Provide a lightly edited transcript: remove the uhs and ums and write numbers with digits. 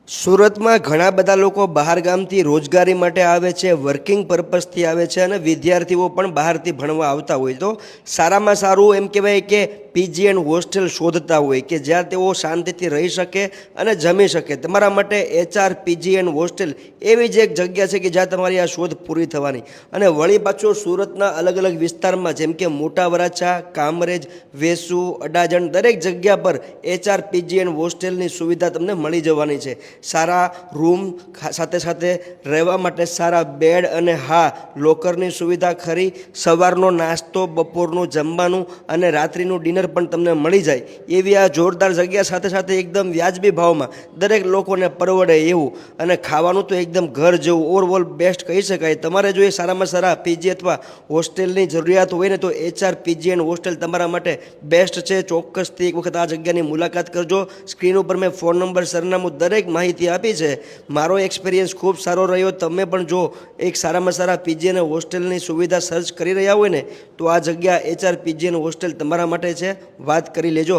સુરતમાં ઘણા બધા લોકો બહાર ગામથી રોજગારી માટે આવે છે, વર્કિંગ પર્પઝથી આવે છે અને વિદ્યાર્થીઓ પણ બહારથી ભણવા આવતા હોય. તો સારામાં સારું એમ કહેવાય કે પીજી એન્ડ હોસ્ટેલ શોધતા હોય કે જ્યાં તેઓ શાંતિથી રહી શકે અને જમી શકે. તમારા માટે એચઆર પીજી એન્ડ હોસ્ટેલ એવી જ એક જગ્યા છે કે જ્યાં તમારી આ શોધ પૂરી થવાની. અને વળી પાછું સુરતના અલગ અલગ વિસ્તારમાં જેમ કે મોટા વરાછા, કામરેજ, વેસુ, અડાજણ દરેક જગ્યા પર એચઆર પીજી એન્ડ હોસ્ટેલની સુવિધા તમને મળી જવાની છે. સારા રૂમ સાથે સાથે રહેવા માટે સારા બેડ અને હા, લોકરની સુવિધા ખરી. સવારનો નાસ્તો, બપોરનું જમવાનું અને રાત્રિનું ડિનર પણ તમને મળી જાય એવી આ જોરદાર જગ્યા સાથે સાથે એકદમ વ્યાજબી ભાવમાં દરેક લોકોને પરવડે એવું અને ખાવાનું તો એકદમ ઘર જેવું ઓવરઓલ બેસ્ટ કહી શકાય. તમારે જો એ સારામાં સારા પીજી અથવા હોસ્ટેલની જરૂરિયાત હોય ને તો એચઆર પીજી એન્ડ હોસ્ટેલ તમારા માટે બેસ્ટ છે. ચોક્કસથી એક વખત આ જગ્યાની મુલાકાત કરજો. સ્ક્રીન ઉપર મેં ફોન નંબર, સરનામું દરેક માહિતી આપી છે. મારો એક્સપિરિયન્સ ખૂબ સારો રહ્યો. તમે પણ જો એક સારામાં સારા પીજી અને હોસ્ટેલની સુવિધા સર્ચ કરી રહ્યા હોય ને તો આ જગ્યા એચઆર પીજી અને હોસ્ટેલ તમારા માટે છે. વાત કરી લેજો.